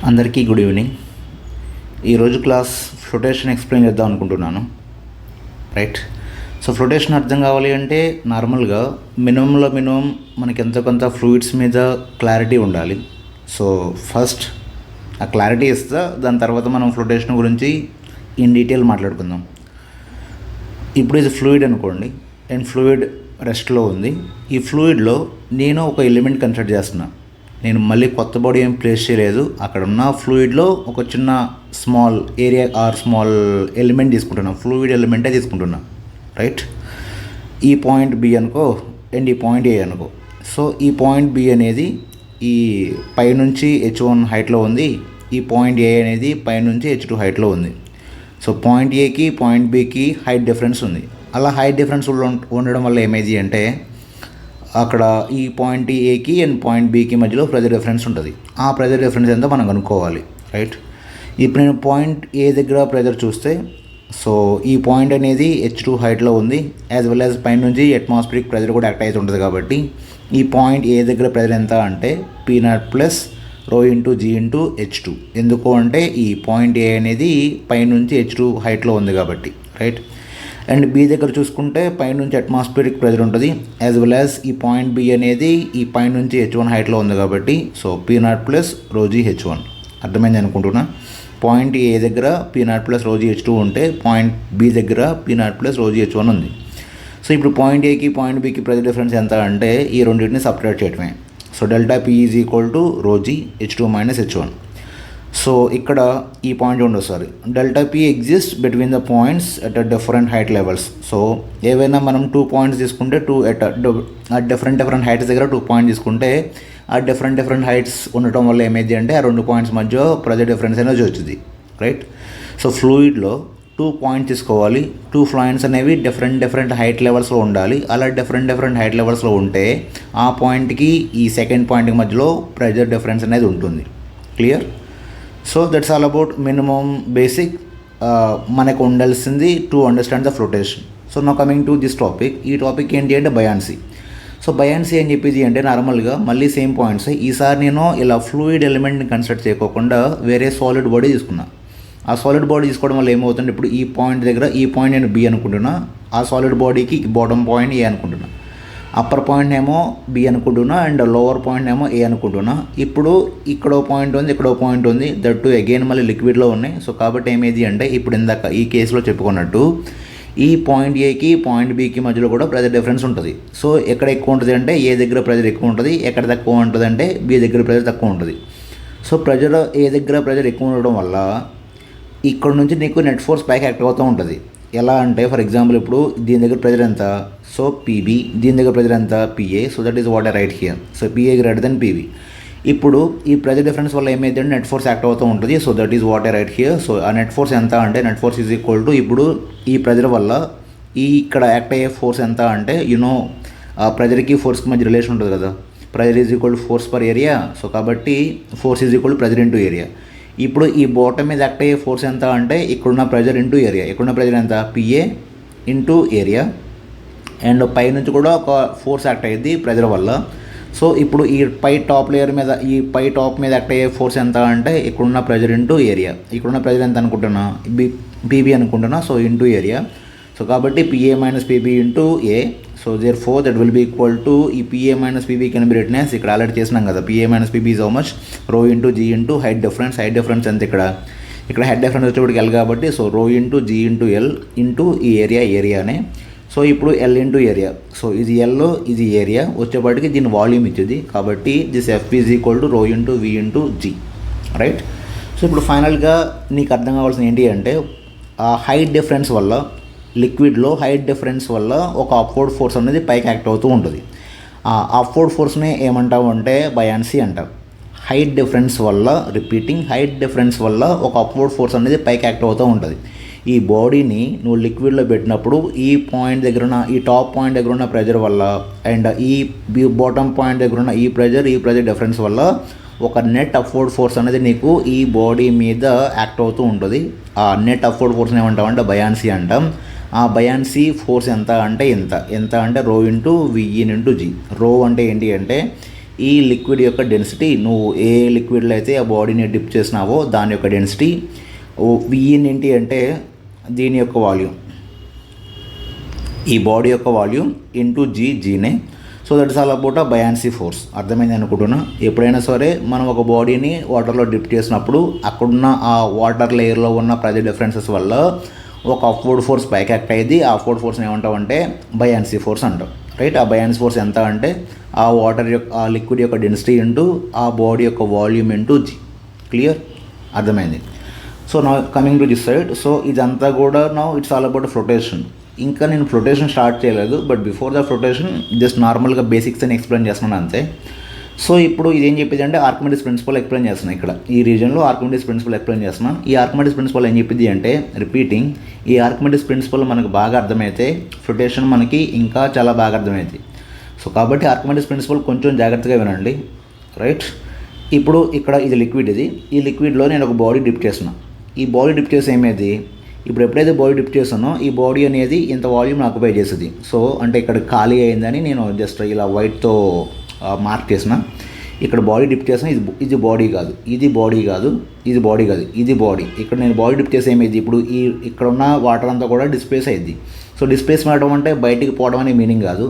అందరికీ good evening. ఈరోజు class flotation explain చేద్దాం అనుకుంటున్నాను. రైట్. సో ఫ్లోటేషన్ అర్థం కావాలి అంటే నార్మల్గా మినిమం మనకి ఎంత కొంత ఫ్లూయిడ్స్ మీద క్లారిటీ ఉండాలి. సో ఫస్ట్ ఆ క్లారిటీ ఇస్తా, దాని తర్వాత మనం ఫ్లోటేషన్ గురించి ఇన్ డీటెయిల్ మాట్లాడుకుందాం. ఇప్పుడు ఇది ఫ్లూయిడ్ అనుకోండి, అండ్ ఫ్లూయిడ్ రెస్ట్లో ఉంది. ఈ ఫ్లూయిడ్లో నేను ఒక ఎలిమెంట్ కన్సిడర్ చేస్తున్నాను. నేను మళ్ళీ కొత్త బాడీ ఏం ప్లేస్ చేయలేదు. అక్కడ ఉన్న ఫ్లూయిడ్లో ఒక చిన్న small area or small element తీసుకుంటున్నాను, ఫ్లూయిడ్ ఎలిమెంటే తీసుకుంటున్నాను. రైట్. ఈ పాయింట్ బి అనుకో, అండ్ ఈ పాయింట్ ఏ అనుకో. సో ఈ పాయింట్ బి అనేది ఈ పైనుంచి H1 హైట్లో ఉంది, ఈ పాయింట్ ఏ అనేది పైనుంచి H2 హైట్లో ఉంది. సో పాయింట్ ఏకి పాయింట్ బికి హైట్ డిఫరెన్స్ ఉంది. అలా హైట్ డిఫరెన్స్ ఉండడం వల్ల ఏమైంది అంటే అక్కడ ఈ పాయింట్ ఏకి అండ్ పాయింట్ బికి మధ్యలో ప్రెజర్ డిఫరెన్స్ ఉంటుంది. ఆ ప్రెజర్ డిఫరెన్స్ ఎంతో మనం కనుక్కోవాలి. రైట్. ఇప్పుడు నేను పాయింట్ ఏ దగ్గర ప్రెజర్ చూస్తే, సో ఈ పాయింట్ అనేది H2 హైట్లో ఉంది, యాజ్ వెల్ యాజ్ పైన నుంచి అట్మాస్ఫిరిక్ ప్రెజర్ కూడా యాక్ట్ అవుతుంటుంది. కాబట్టి ఈ పాయింట్ ఏ దగ్గర ప్రెజర్ ఎంత అంటే P0 plus ρ into G into H2. ఎందుకు అంటే ఈ పాయింట్ ఏ అనేది పైనుంచి H2 హైట్లో ఉంది కాబట్టి. రైట్. అండ్ బి దగ్గర చూసుకుంటే పైనుంచి అట్మాస్ఫిరిక్ ప్రెజర్ ఉంటుంది, యాజ్ వెల్ యాజ్ ఈ పాయింట్ బి అనేది ఈ పైనుంచి H1 హైట్లో ఉంది కాబట్టి. So P0 plus ρg H1. అర్థమైంది అనుకుంటున్నా. పాయింట్ ఏ దగ్గర P0 ప్లస్ ρg H2 ఉంటే పాయింట్ బి దగ్గర P0 ప్లస్ ρg H1 ఉంది. సో ఇప్పుడు పాయింట్ ఏకి పాయింట్ బికి ప్రెజర్ డిఫరెన్స్ ఎంత అంటే ఈ రెండింటిని సపరేట్ చేయడమే. So delta P is equal to ρg H2 minus H1. So ఇక్కడ ఈ పాయింట్ ఉండదు, sorry, delta P exist between the points at different height levels. So ఏవైనా మనం 2 పాయింట్స్ తీసుకుంటే డిఫరెంట్ హైట్స్ దగ్గర 2 పాయింట్స్ తీసుకుంటే ఆ డిఫరెంట్ హైట్స్ ఉండటం వల్ల ఏమైంది అంటే ఆ 2 పాయింట్స్ మధ్య ప్రెజర్ డిఫరెన్స్ అనేది వచ్చింది. రైట్. సో ఫ్లూయిడ్లో 2 పాయింట్స్ తీసుకోవాలి. 2 పాయింట్స్ అనేవి డిఫరెంట్ హైట్ లెవెల్స్లో ఉండాలి. అలా డిఫరెంట్ హైట్ లెవెల్స్లో ఉంటే ఆ పాయింట్కి ఈ సెకండ్ పాయింట్కి మధ్యలో ప్రెజర్ డిఫరెన్స్ అనేది ఉంటుంది. Clear? So that's all about minimum basic మనకు ఉండాల్సింది to understand the flotation. So now coming to this topic. ఈ టాపిక్ ఏంటి అంటే బయాన్సీ. సో బయాన్సీ అని చెప్పేది అంటే నార్మల్గా మళ్ళీ సేమ్ పాయింట్స్. ఈసారి నేను ఇలా ఫ్లూయిడ్ ఎలిమెంట్ని కన్సిడర్ చేయకోకుండా వేరే సాలిడ్ బాడీ తీసుకున్నా. ఆ సాలిడ్ బాడీ తీసుకోవడం వల్ల ఏమవుతుంది, ఇప్పుడు ఈ పాయింట్ దగ్గర ఈ పాయింట్ నేను బి అనుకుంటున్నా, ఆ సాలిడ్ బాడీకి బాటమ్ పాయింట్ ఏ అనుకుంటున్నా, అప్పర్ పాయింట్ ఏమో బి అనుకుంటున్నా, అండ్ లోవర్ పాయింట్ ఏమో ఏ అనుకుంటున్నా. ఇప్పుడు ఇక్కడో పాయింట్ ఉంది, ఇక్కడో పాయింట్ ఉంది, దట్ టు అగైన్ మళ్ళీ లిక్విడ్లో ఉన్నాయి. సో కాబట్టి ఏమైంది అంటే ఇప్పుడు ఇందాక ఈ కేసులో చెప్పుకున్నట్టు ఈ పాయింట్ ఏకి పాయింట్ బికి మధ్యలో కూడా ప్రెజర్ డిఫరెన్స్ ఉంటుంది. సో ఎక్కడ ఎక్కువ ఉంటుంది అంటే ఏ దగ్గర ప్రెజర్ ఎక్కువ ఉంటుంది, ఎక్కడ తక్కువ ఉంటుంది అంటే బి దగ్గర ప్రెజర్ తక్కువ ఉంటుంది. సో ప్రెజర్ ఏ దగ్గర ప్రెజర్ ఎక్కువ ఉండడం వల్ల ఇక్కడ నుంచి నీకు నెట్ ఫోర్స్ పైకి యాక్ట్ అవుతూ ఉంటుంది. ఎలా అంటే ఫర్ ఎగ్జాంపుల్ ఇప్పుడు దీని దగ్గర ప్రెజర్ ఎంత, సో PB, దీని దగ్గర ప్రెజర్ ఎంత PA. So that is what I write here. So PA greater than PB. ఇప్పుడు ఈ ప్రెజర్ డిఫరెన్స్ వల్ల ఏమైందంటే నెట్ ఫోర్స్ యాక్ట్ అవుతూ ఉంటుంది. So that is what I write here. So ఆ నెట్ ఫోర్స్ ఎంత అంటే net force is equal to ఇప్పుడు ఈ ప్రెజర్ వల్ల ఈ ఇక్కడ యాక్ట్ అయ్యే ఫోర్స్ ఎంత అంటే ఆ ప్రెజర్కి ఫోర్స్కి మధ్య రిలేషన్ ఉంటుంది కదా, pressure is equal to force per area. So కాబట్టి force is equal to pressure into area. ఇప్పుడు ఈ బాటమ్ మీద యాక్ట్ అయ్యే ఫోర్స్ ఎంత అంటే ఇక్కడున్న ప్రెజర్ ఇంటూ ఏరియా. ఇక్కడున్న ప్రెజర్ ఎంత PA ఇంటూ ఏరియా, అండ్ పై నుంచి కూడా ఒక ఫోర్స్ యాక్ట్ అయ్యేది ప్రెజర్ వల్ల. సో ఇప్పుడు ఈ టాప్ లేయర్ మీద ఈ టాప్ మీద యాక్ట్ అయ్యే ఫోర్స్ ఎంత అంటే ఇక్కడున్న ప్రెజర్ ఇంటూ ఏరియా. ఇక్కడున్న ప్రెజర్ ఎంత అనుకుంటున్నా, PB అనుకుంటున్నా, సో ఇంటూ ఏరియా. సో కాబట్టి PA minus PB into A. So therefore that will be equal to ఈ PA minus PB can be written as, ఇక్కడ ఆల్రెడీ చేసినాం కదా, PA minus PB is how much, ρ into G into height difference. Height difference ఎంత ఇక్కడ height difference వచ్చేప్పటికి L కాబట్టి, so ρ into G into L into ఈ ఏరియానే. సో ఇప్పుడు L ఇంటూ ఏరియా. సో ఇది L, ఇది ఏరియా వచ్చేప్పటికి దీని వాల్యూమ్ ఇచ్చేది. కాబట్టి this F is equal to ρ into V into G. Right. So ఇప్పుడు ఫైనల్గా నీకు అర్థం కావాల్సింది ఏంటి అంటే ఆ హైట్ డిఫరెన్స్ వల్ల లిక్విడ్లో హైట్ డిఫరెన్స్ వల్ల ఒక అప్వర్డ్ ఫోర్స్ అనేది పైకి యాక్ట్ అవుతూ ఉంటుంది. ఆ అప్వర్డ్ ఫోర్స్ని ఏమంటావు అంటే బయాన్సీ అంటాం. హైట్ డిఫరెన్స్ వల్ల హైట్ డిఫరెన్స్ వల్ల ఒక అప్వర్డ్ ఫోర్స్ అనేది పైకి యాక్ట్ అవుతూ ఉంటుంది. ఈ బాడీని నువ్వు లిక్విడ్లో పెట్టినప్పుడు ఈ పాయింట్ దగ్గర ఉన్న ఈ టాప్ పాయింట్ దగ్గర ఉన్న ప్రెజర్ వల్ల అండ్ ఈ బాటమ్ పాయింట్ దగ్గర ఉన్న ఈ ప్రెజర్ డిఫరెన్స్ వల్ల ఒక నెట్ అప్వర్డ్ ఫోర్స్ అనేది నీకు ఈ బాడీ మీద యాక్ట్ అవుతూ ఉంటుంది. ఆ నెట్ అప్వర్డ్ ఫోర్స్ని ఏమంటాం అంటే బయాన్సీ అంటాం. ఆ బయాన్సీ ఫోర్స్ ఎంత అంటే ఎంత అంటే ρ ఇంటూ VN ఇంటూ G. ρ అంటే ఏంటి అంటే ఈ లిక్విడ్ యొక్క డెన్సిటీ, నువ్వు ఏ లిక్విడ్లో అయితే ఆ బాడీని డిప్ చేసినావో దాని యొక్క డెన్సిటీ. విఈన్ ఏంటి అంటే దీని యొక్క వాల్యూమ్, ఈ బాడీ యొక్క వాల్యూమ్ ఇంటూ జీనే. So that is all about a buoyancy force. అర్థమైంది అనుకుంటున్నా. ఎప్పుడైనా సరే మనం ఒక బాడీని వాటర్లో డిప్ చేసినప్పుడు అక్కడున్న ఆ వాటర్ లేయర్లో ఉన్న ప్రెజర్ డిఫరెన్సెస్ వల్ల ఒక అప్వర్డ్ ఫోర్స్ పైకి యాక్ట్ అయ్యింది. ఆ అప్వర్డ్ ఫోర్స్ని ఏమంటామంటే బయాన్సీ ఫోర్స్ అంటాం, రైట్. ఆ బయాన్సీ ఫోర్స్ ఎంత అంటే ఆ వాటర్ యొక్క, ఆ లిక్విడ్ యొక్క డెన్సిటీ ఇంటూ ఆ బాడీ యొక్క వాల్యూమ్ ఇంటూ జీ. క్లియర్? అర్థమైంది. సో నా coming to this side. So ఇదంతా కూడా నా ఇట్స్ ఆల్ అబౌట్ ఫ్లోటేషన్. ఇంకా నేను ఫ్లోటేషన్ స్టార్ట్ చేయలేదు, but before the flotation just నార్మల్గా బేసిక్స్ అని ఎక్స్ప్లెయిన్ చేస్తున్నాను అంతే. సో ఇప్పుడు ఇదేం చెప్పేది అంటే ఆర్కిమిడీస్ ప్రిన్సిపల్ ఎక్స్ప్లెయిన్ చేస్తున్నాను. ఇక్కడ ఈ రీజన్లో ఆర్కిమిడీస్ ప్రిన్సిపల్ ఎక్స్ప్లెయిన్ చేస్తున్నాను. ఈ ఆర్కిమిడీస్ ప్రిన్సిపల్ ఏం చెప్పింది అంటే, రిపీటింగ్, ఈ ఆర్కిమిడీస్ ప్రిన్సిపల్ మనకు బాగా అర్థమైతే ఫ్లోటేషన్ మనకి ఇంకా చాలా బాగా అర్థమైంది. సో కాబట్టి ఆర్కిమిడీస్ ప్రిన్సిపల్ కొంచెం జాగ్రత్తగా వినండి, రైట్. ఇప్పుడు ఇక్కడ ఇది లిక్విడ్, ఈ లిక్విడ్లో నేను ఒక బాడీ డిప్ చేసిన. ఈ బాడీ డిప్ చేసి ఏమేది, ఇప్పుడు ఎప్పుడైతే బాడీ డిప్ చేసానో ఈ బాడీ అనేది ఇంత వాల్యూమ్ ఆక్యుపై చేస్తుంది. సో అంటే ఇక్కడ ఖాళీ అయిందని నేను జస్ట్ ఇలా వైట్తో మార్క్ చేసిన. ఇక్కడ బాడీ డిప్ చేసిన, ఇది బాడీ కాదు, ఇది బాడీ కాదు, ఇది బాడీ కాదు, ఇది బాడీ. ఇక్కడ నేను బాడీ డిప్ చేసి ఏమైంది, ఇప్పుడు ఇక్కడ ఉన్న వాటర్ అంతా కూడా డిస్ప్లేస్ అయింది. సో డిస్ప్లేస్ చేయడం అంటే బయటికి పోవడం అనే మీనింగ్ కాదు.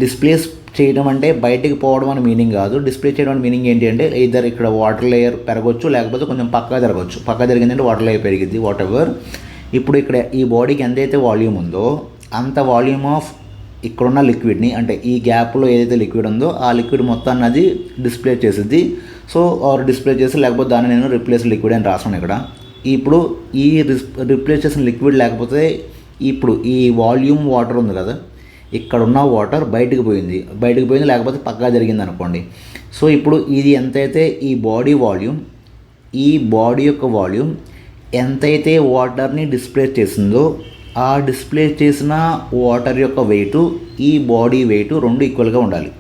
డిస్ప్లేస్ చేయడం అంటే బయటికి పోవడం అని మీనింగ్ కాదు. డిస్ప్లే చేయడం అని మీనింగ్ ఏంటి అంటే ఇద్దరు ఇక్కడ వాటర్ లేయర్ పెరగవచ్చు, లేకపోతే కొంచెం పక్కా జరగవచ్చు. పక్కా జరిగిందంటే వాటర్ లేయర్ పెరిగిద్ది, వాట్ ఎవర్. ఇప్పుడు ఇక్కడ ఈ బాడీకి ఎంతైతే వాల్యూమ్ ఉందో అంత వాల్యూమ్ ఆఫ్ ఇక్కడున్న లిక్విడ్ని, అంటే ఈ గ్యాప్లో ఏదైతే లిక్విడ్ ఉందో ఆ లిక్విడ్ మొత్తాన్ని అది డిస్ప్లే చేసిద్ది. సో ఆర్ డిస్ప్లే చేసి, లేకపోతే దాన్ని నేను రిప్లేస్ లిక్విడ్ అని రాసాను ఇక్కడ. ఇప్పుడు ఈ రిప్లేస్ చేసిన లిక్విడ్ లేకపోతే ఇప్పుడు ఈ వాల్యూమ్ వాటర్ ఉంది కదా, ఇక్కడ ఉన్న వాటర్ బయటకు పోయింది, లేకపోతే పక్కా జరిగింది అనుకోండి. సో ఇప్పుడు ఇది ఎంతైతే ఈ బాడీ వాల్యూమ్, ఈ బాడీ యొక్క వాల్యూమ్ ఎంతైతే వాటర్ని డిస్ప్లే చేసిందో ఆ డిస్ప్లే చేసిన వాటర్ యొక్క వెయిట్, ఈ బాడీ వెయిట్ రెండు ఈక్వల్గా ఉండాలి.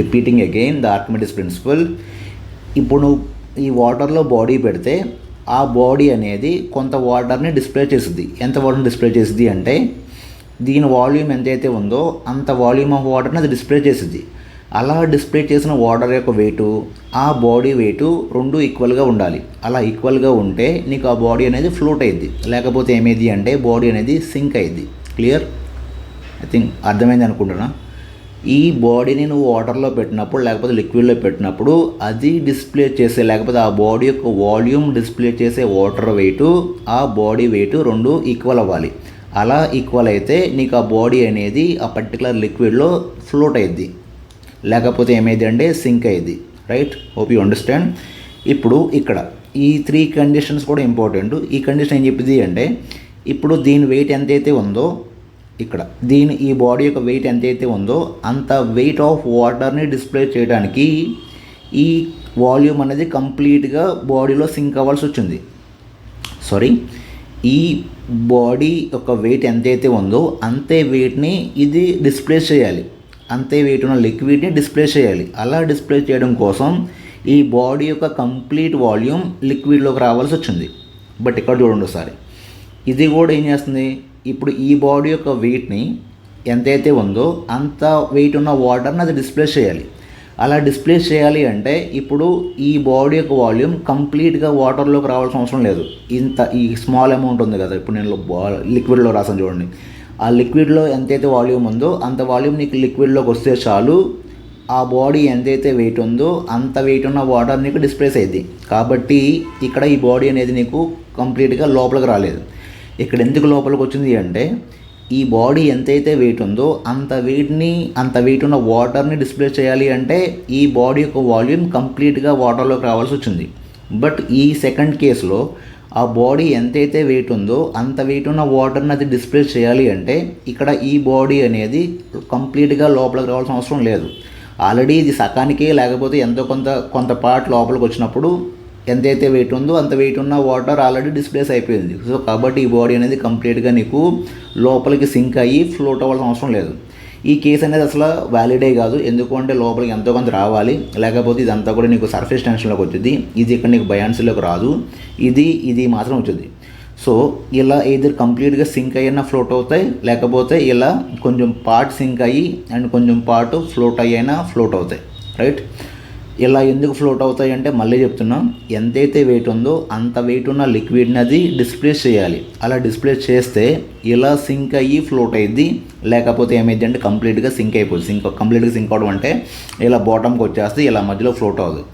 Repeating again the Archimedes principle. ఇప్పుడు ఈ వాటర్లో బాడీ పెడితే ఆ బాడీ అనేది కొంత వాటర్ని డిస్ప్లే చేస్తుంది. ఎంత వాటర్ని డిస్ప్లే చేస్తుంది అంటే దీని వాల్యూమ్ ఎంతైతే ఉందో అంత వాల్యూమ్ ఆఫ్ వాటర్ని అది డిస్ప్లే చేస్తుంది. అలా డిస్ప్లే చేసిన వాటర్ యొక్క వెయిటు, ఆ బాడీ వెయిటు రెండు ఈక్వల్గా ఉండాలి. అలా ఈక్వల్గా ఉంటే నీకు ఆ బాడీ అనేది ఫ్లోట్ అయ్యిద్ది. లేకపోతే ఏమైంది అంటే బాడీ అనేది సింక్ అయ్యిద్ది. క్లియర్? ఐ థింక్ అర్థమైంది అనుకుంటున్నా. ఈ బాడీని నువ్వు వాటర్లో పెట్టినప్పుడు, లేకపోతే లిక్విడ్లో పెట్టినప్పుడు అది డిస్ప్లే చేసే, లేకపోతే ఆ బాడీ యొక్క వాల్యూమ్ డిస్ప్లే చేసే వాటర్ వెయిటు, ఆ బాడీ వెయిటు రెండు ఈక్వల్ అవ్వాలి. అలా ఈక్వల్ అయితే నీకు ఆ బాడీ అనేది ఆ పర్టికులర్ లిక్విడ్లో ఫ్లోట్ అయ్యిద్ది. లేకపోతే ఏమైంది అంటే సింక్ అయ్యిద్ది, రైట్. Hope you understand. ఇప్పుడు ఇక్కడ ఈ 3 కండిషన్స్ కూడా ఇంపార్టెంట్. ఈ కండిషన్ ఏం చెప్పింది అంటే ఇప్పుడు దీని వెయిట్ ఎంతైతే ఉందో, ఇక్కడ ఈ బాడీ యొక్క వెయిట్ ఎంతైతే ఉందో అంత వెయిట్ ఆఫ్ వాటర్ని డిస్ప్లే చేయడానికి ఈ వాల్యూమ్ అనేది కంప్లీట్గా బాడీలో సింక్ అవ్వాల్సి వచ్చింది. ఈ బాడీ యొక్క వెయిట్ ఎంతైతే ఉందో అంతే వెయిట్ని ఇది డిస్ప్లే చేయాలి, అంతే వెయిట్ ఉన్న లిక్విడ్ని డిస్ప్లే చేయాలి. అలా డిస్ప్లే చేయడం కోసం ఈ బాడీ యొక్క కంప్లీట్ వాల్యూమ్ లిక్విడ్లోకి రావాల్సి వచ్చింది. బట్ ఇక్కడ చూడండి ఒకసారి, ఇది కూడా ఏం చేస్తుంది, ఇప్పుడు ఈ బాడీ యొక్క వెయిట్ని ఎంతైతే ఉందో అంత వెయిట్ ఉన్న వాటర్ని అది డిస్ప్లే చేయాలి. అలా డిస్ప్లే చేయాలి అంటే ఇప్పుడు ఈ బాడీ యొక్క వాల్యూమ్ కంప్లీట్గా వాటర్లోకి రావాల్సిన అవసరం లేదు. ఈ స్మాల్ అమౌంట్ ఉంది కదా, ఇప్పుడు నేను లిక్విడ్లో రాసాను చూడండి, ఆ లిక్విడ్లో ఎంతైతే వాల్యూమ్ ఉందో అంత వాల్యూమ్ నీకు లిక్విడ్లోకి వస్తే చాలు, ఆ బాడీ ఎంతైతే వెయిట్ ఉందో అంత వెయిట్ ఉన్న వాటర్ నీకు డిస్ప్లేస్ అయ్యింది. కాబట్టి ఇక్కడ ఈ బాడీ అనేది నీకు కంప్లీట్గా లోపలికి రాలేదు. ఇక్కడ ఎందుకు లోపలికి వచ్చింది అంటే ఈ బాడీ ఎంతైతే వెయిట్ ఉందో అంత వెయిట్ ఉన్న వాటర్ని డిస్ప్లే చేయాలి అంటే ఈ బాడీ యొక్క వాల్యూమ్ కంప్లీట్గా వాటర్లోకి రావాల్సి వచ్చింది. బట్ ఈ సెకండ్ కేసులో ఆ బాడీ ఎంతైతే వెయిట్ ఉందో అంత వెయిట్ ఉన్న వాటర్ని అది డిస్ప్లే చేయాలి అంటే ఇక్కడ ఈ బాడీ అనేది కంప్లీట్గా లోపలికి రావాల్సిన అవసరం లేదు. ఆల్రెడీ ఇది సకానికే, లేకపోతే ఎంతో కొంత పార్ట్ లోపలికి వచ్చినప్పుడు ఎంతైతే వెయిట్ ఉందో అంత వెయిట్ ఉన్న వాటర్ ఆల్రెడీ డిస్ప్లేస్ అయిపోయింది. సో కాబట్టి ఈ బాడీ అనేది కంప్లీట్గా నీకు లోపలికి సింక్ అయ్యి ఫ్లోట్ అవ్వాల్సిన అవసరం లేదు. ఈ కేసు అనేది అసలు వ్యాలిడే కాదు. ఎందుకంటే లోపలికి ఎంతో కొంత రావాలి, లేకపోతే ఇదంతా కూడా నీకు సర్ఫేస్ టెన్షన్లోకి వచ్చింది. ఇది ఇక్కడ నీకు బయాన్సీలోకి రాదు, ఇది మాత్రం వచ్చింది. సో ఇలా either కంప్లీట్గా సింక్ అయినా ఫ్లోట్ అవుతాయి, లేకపోతే ఇలా కొంచెం పార్ట్ సింక్ అయ్యి అండ్ కొంచెం పార్ట్ ఫ్లోట్ అయ్యినా ఫ్లోట్ అవుతాయి. రైట్. ఇలా ఎందుకు ఫ్లోట్ అవుతాయి అంటే మళ్ళీ చెప్తున్నా, ఎంతైతే వెయిట్ ఉందో అంత వెయిట్ ఉన్న లిక్విడ్ని అది డిస్ప్లేస్ చేయాలి. అలా డిస్ప్లేస్ చేస్తే ఇలా సింక్ అయ్యి ఫ్లోట్ అయ్యిద్ది, లేకపోతే ఏమైంది అంటే కంప్లీట్గా సింక్ అయిపోతుంది. కంప్లీట్గా సింక్ అవడం అంటే ఇలా బాటమ్కి వచ్చేస్తే ఇలా మధ్యలో ఫ్లోట్ అవ్వదు.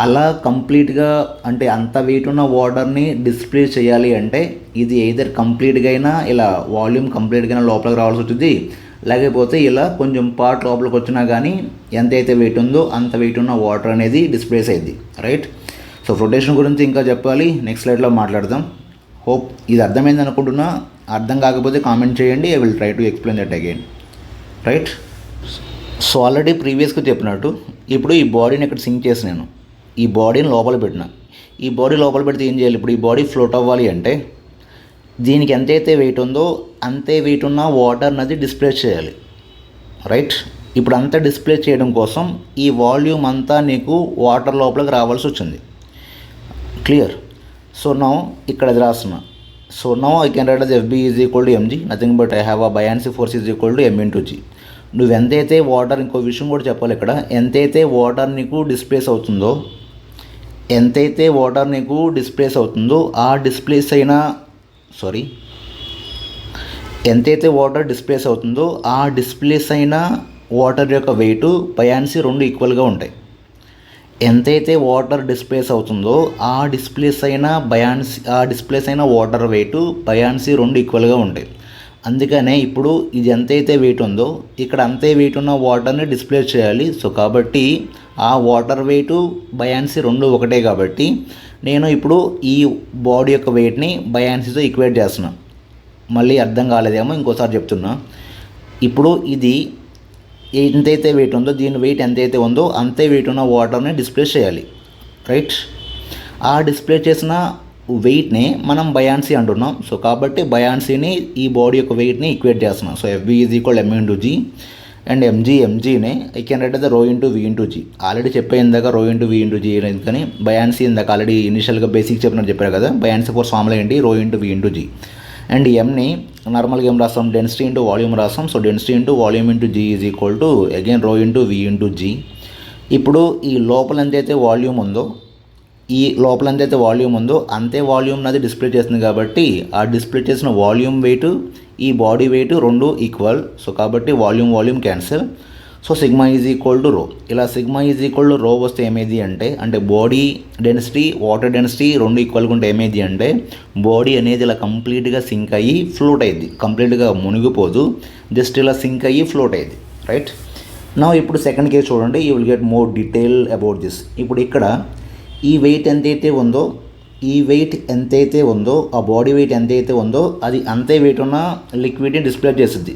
అలా కంప్లీట్గా అంటే అంత వెయిట్ ఉన్న వాటర్ని డిస్ప్లేస్ చేయాలి అంటే ఇది ఎయిదర్ కంప్లీట్గా అయినా ఇలా వాల్యూమ్ కంప్లీట్గా అయినా లోపలికి రావాల్సి వచ్చింది, లేకపోతే ఇలా కొంచెం పార్ట్ లోపలికి వచ్చినా కానీ ఎంతైతే వెయిట్ ఉందో అంత వెయిట్ ఉన్న వాటర్ అనేది డిస్ప్లేస్ అయ్యింది. రైట్. సో ఫ్లోటేషన్ గురించి ఇంకా చెప్పాలి, నెక్స్ట్ స్లైడ్లో మాట్లాడదాం. హోప్ ఇది అర్థమైంది అనుకుంటున్నా. అర్థం కాకపోతే కామెంట్ చేయండి, I will try to explain that again. Right. So already ప్రీవియస్గా చెప్పినట్టు ఇప్పుడు ఈ బాడీని ఇక్కడ సింక్ చేసి నేను ఈ బాడీని లోపల పెట్టిన. ఈ బాడీ లోపల పెడితే ఏం చేయాలి? ఇప్పుడు ఈ బాడీ ఫ్లోట్ అవ్వాలి అంటే దీనికి ఎంతైతే వెయిట్ ఉందో అంతే వెయిట్ ఉన్న వాటర్ అనేది డిస్ప్లే చేయాలి. రైట్. ఇప్పుడు అంతా డిస్ప్లే చేయడం కోసం ఈ వాల్యూమ్ అంతా నీకు వాటర్ లోపలికి రావాల్సి వచ్చింది. క్లియర్. సో నౌ ఇక్కడ అది రాస్తున్నా. So now I can write as FB is equal to mg, nothing but I have a buoyancy force is equal to m into g. నువ్వు ఎంతైతే వాటర్, ఇంకో విషయం కూడా చెప్పాలి ఇక్కడ, ఎంతైతే వాటర్ నీకు డిస్ప్లేస్ అవుతుందో ఆ డిస్ప్లేస్ అయిన ఎంతైతే వాటర్ డిస్ప్లేస్ అవుతుందో ఆ డిస్ప్లేస్ అయిన వాటర్ యొక్క వెయిట్ బయాన్సీ రెండు ఈక్వల్గా ఉంటాయి. ఎంతైతే వాటర్ డిస్ప్లేస్ అవుతుందో ఆ డిస్ప్లేస్ అయిన వాటర్ వెయిట్ బయాన్సీ రెండు ఈక్వల్గా ఉంటాయి. అందుకనే ఇప్పుడు ఇది ఎంతైతే వెయిట్ ఉందో ఇక్కడ అంతే వెయిట్ ఉన్న వాటర్ని డిస్ప్లేస్ చేయాలి. సో కాబట్టి ఆ వాటర్ వెయిట్ బయాన్సీ రెండు ఒకటే కాబట్టి నేను ఇప్పుడు ఈ బాడీ యొక్క వెయిట్ని బయాన్సీతో ఈక్వేట్ చేస్తున్నాను. మళ్ళీ అర్థం కాలేదేమో, ఇంకోసారి చెప్తున్నా. ఇప్పుడు ఇది ఎంతైతే వెయిట్ ఉందో దీని వెయిట్ ఎంతైతే ఉందో అంతే వెయిట్ ఉన్న వాటర్ని డిస్ప్లేస్ చేయాలి. రైట్. ఆ డిస్ప్లే చేసిన వెయిట్ని మనం బయాన్సీ అంటున్నాం. సో కాబట్టి బయాన్సీని ఈ బాడీ యొక్క వెయిట్ని ఈక్వేట్ చేస్తున్నాం. So FB is equal m into g and ఎంజీని I can write as ρ into v into g. Already చెప్పే ఇందాక ρ into v into g ఎందుకని బయాన్సీ ఇందాక ఆల్రెడీ ఇనిషియల్గా బేసిక్ చెప్పారు కదా. బయాన్సీ ఫోర్స్ ఫార్ములా ఏంటి? ρ into v into g. And ఎంని నార్మల్గా ఏం రాస్తాం? డెన్సిటీ ఇంటూ వాల్యూమ్ రాస్తాం. So density into volume into g is equal to again ρ into v into g. ఇప్పుడు ఈ లోపల ఎంతైతే వాల్యూమ్ ఉందో అంతే వాల్యూమ్ అది డిస్ప్లే చేస్తుంది కాబట్టి ఆ డిస్ప్లే చేసిన వాల్యూమ్ వెయిట్ ఈ బాడీ వెయిట్ రెండు ఈక్వల్. సో కాబట్టి volume cancel. So sigma is equal to రో. ఇలా సిగ్మా ఈజ్ ఈక్వల్ టు రో వస్తే ఏమైంది అంటే బాడీ డెన్సిటీ వాటర్ డెన్సిటీ రెండు ఈక్వల్గా ఉంటే ఏమైంది అంటే బాడీ అనేది ఇలా కంప్లీట్గా సింక్ అయ్యి ఫ్లోట్ అయ్యింది. కంప్లీట్గా మునిగిపోదు, జస్ట్ ఇలా సింక్ అయ్యి ఫ్లోట్ అయ్యింది. రైట్. నా ఇప్పుడు సెకండ్ కేసు చూడండి, you will get more detail about this. ఇప్పుడు ఇక్కడ ఈ వెయిట్ ఎంతైతే ఉందో ఆ బాడీ వెయిట్ ఎంతైతే ఉందో అది అంతే వెయిట్ ఉన్న లిక్విడ్ని డిస్ప్లే చేస్తుంది.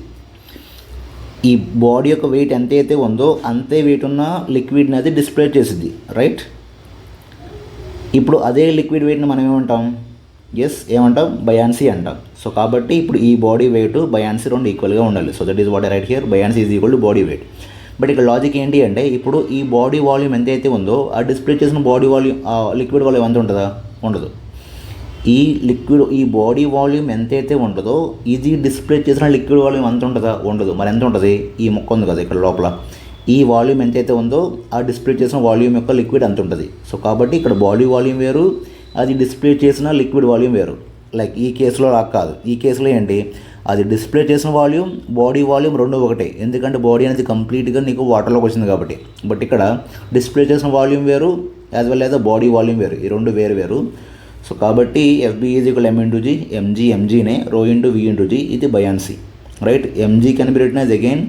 ఈ బాడీ యొక్క వెయిట్ ఎంతైతే ఉందో అంతే వెయిట్ ఉన్న లిక్విడ్ని అది డిస్ప్లే చేస్తుంది. రైట్. ఇప్పుడు అదే లిక్విడ్ వెయిట్ని మనం ఏమంటాం? బయాన్సీ అంటాం. సో కాబట్టి ఇప్పుడు ఈ బాడీ వెయిట్ బయాన్సీ రెండు ఈక్వల్గా ఉండాలి. So that is what I write here, buoyancy is equal to body weight. But ఇక్కడ లాజిక్ ఏంటి అంటే ఇప్పుడు ఈ బాడీ వాల్యూమ్ ఎంతైతే ఉందో ఆ డిస్ప్లే చేసిన బాడీ వాల్యూమ్ లిక్విడ్ వాల్యూమ్ ఎంత ఉంటుందా? ఉండదు. ఈ బాడీ వాల్యూమ్ ఎంతైతే ఉంటుందో ఇది డిస్ప్లే చేసిన లిక్విడ్ వాల్యూమ్ ఎంత ఉంటుందా? ఉండదు. మరి ఎంత ఉంటుంది? ఈ మొక్క ఉంది కదా ఇక్కడ లోపల, ఈ వాల్యూమ్ ఎంతైతే ఉందో ఆ డిస్ప్లే చేసిన వాల్యూమ్ యొక్క లిక్విడ్ అంత ఉంటుంది. సో కాబట్టి ఇక్కడ బాడీ వాల్యూమ్ వేరు, అది డిస్ప్లే చేసిన లిక్విడ్ వాల్యూమ్ వేరు. లైక్ ఈ కేసులో అలా కాదు. ఈ కేసులో ఏంటి, అది డిస్ప్లే చేసిన వాల్యూమ్ బాడీ వాల్యూమ్ రెండు ఒకటే, ఎందుకంటే బాడీ అనేది కంప్లీట్గా నీకు వాటర్లోకి వచ్చింది కాబట్టి. బట్ ఇక్కడ డిస్ప్లే చేసిన వాల్యూమ్ వేరు as well as body volume వేరు, ఈ రెండు వేరు. సో కాబట్టి FB is equal m into g, ఎంజీనే ρ into v into g, ఇది buoyancy. Right. mg can be written as again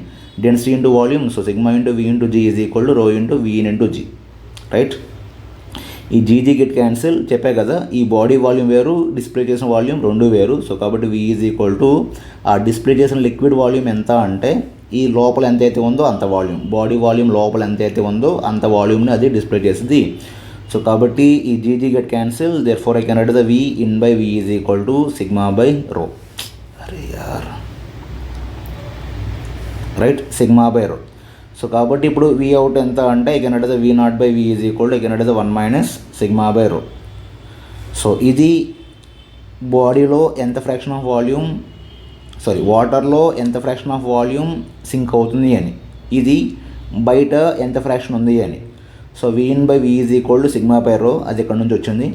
density into volume. So sigma into v into g is equal to ρ into v into g. Right. ఈ GG get cancel, చెప్పే కదా ఈ body volume వేరు, display చేసిన volume రెండు వేరు. So కాబట్టి V is equal to ఆ డిస్ప్లే చేసిన లిక్విడ్ వాల్యూమ్ ఎంత అంటే ఈ లోపల ఎంతైతే ఉందో అంత వాల్యూమ్, బాడీ వాల్యూమ్ లోపల ఎంతైతే ఉందో అంత వాల్యూమ్ని అది డిస్ప్లే చేస్తుంది. సో కాబట్టి ఈ GG get cancel, therefore I can write the V in by V is equal to sigma by రో. రైట్, సిగ్మా బై రో. సో కాబట్టి ఇప్పుడు V అవుట్ ఎంత అంటే I can write the V0 by V is equal to I can write the 1 minus sigma by రో. So ఇది బాడీలో ఎంత ఫ్రాక్షన్ ఆఫ్ వాల్యూమ్, వాటర్లో ఎంత ఫ్రాక్షన్ ఆఫ్ వాల్యూమ్ సింక్ అవుతుంది అని. ఇది బయట ఎంత ఫ్రాక్షన్ ఉంది అని. So V in by V is equal to sigma by rho, అది ఇక్కడ నుంచి వచ్చింది,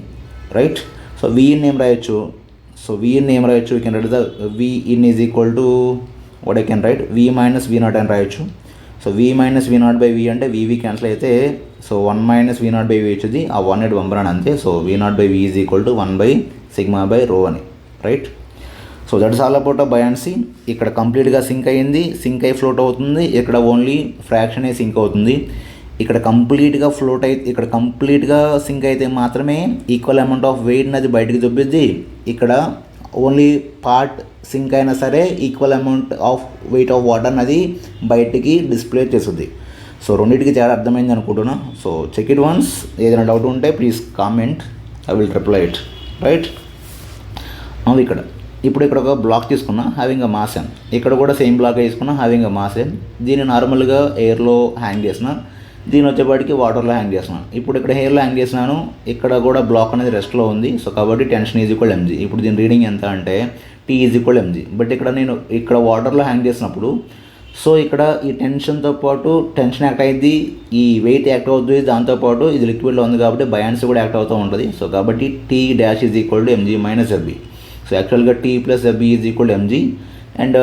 రైట్. సో విఇన్ ఏం రాయొచ్చు, సో విఇన్ ఏం రాయొచ్చు, you can write the V in is equal to what I can write V minus V not అని రాయొచ్చు. So V minus V not by V అంటే వివి క్యాన్సిల్ అయితే so 1 minus V not by V వచ్చింది, ఆ 1 ఎటు పంపరాను అంతే. So V not by V is equal to 1 by sigma by rho అని, right. So that's all about buoyancy. ఇక్కడ కంప్లీట్గా సింక్ అయ్యింది, సింక్ అయి ఫ్లోట్ అవుతుంది, ఇక్కడ ఓన్లీ ఫ్రాక్షనే సింక్ అవుతుంది. ఇక్కడ కంప్లీట్గా ఫ్లోట్ అయితే, ఇక్కడ కంప్లీట్గా సింక్ అయితే మాత్రమే ఈక్వల్ అమౌంట్ ఆఫ్ వెయిట్ అది బయటకు చూపిద్ది. ఇక్కడ ఓన్లీ పార్ట్ సింక్ అయినా సరే equal amount of weight of water అది బయటికి డిస్ప్లే చేస్తుంది. సో రెండింటికి తేడా అర్థమైంది అనుకుంటున్నా. సో చెక్ ఇట్ వన్స్, ఏదైనా డౌట్ ఉంటే please comment, I will reply it, right. ఇక్కడ ఇప్పుడు ఇక్కడ ఒక బ్లాక్ తీసుకున్నా హ్యావింగ్ అ మాస్ ఎన్, ఇక్కడ కూడా సేమ్ బ్లాక్ తీసుకున్నా హ్యావింగ్ అ మాస్ ఎన్. దీన్ని నార్మల్గా ఎయిర్లో హ్యాంగ్ చేసిన, దీని వచ్చేపాటికి వాటర్లో హ్యాంగ్ చేస్తున్నాను. ఇప్పుడు ఇక్కడ ఎయిర్లో హ్యాంగ్ చేసినాను, ఇక్కడ కూడా బ్లాక్ అనేది రెస్ట్లో ఉంది. సో కాబట్టి టెన్షన్ ఈజ్ ఈక్వల్ ఎంజీ. ఇప్పుడు దీని రీడింగ్ ఎంత అంటే T is equal MG. But ఇక్కడ నేను ఇక్కడ వాటర్లో హ్యాంగ్ చేసినప్పుడు సో ఇక్కడ ఈ టెన్షన్తో పాటు టెన్షన్ యాక్ట్ అయ్యింది, ఈ వెయిట్ యాక్ట్ అవుతుంది, దాంతోపాటు ఇది లిక్విడ్లో ఉంది కాబట్టి బయాన్సీ కూడా యాక్ట్ అవుతూ ఉంటుంది. సో కాబట్టి T dash is equal to M G minus F B. So యాక్చువల్గా T plus F B is equal M G, and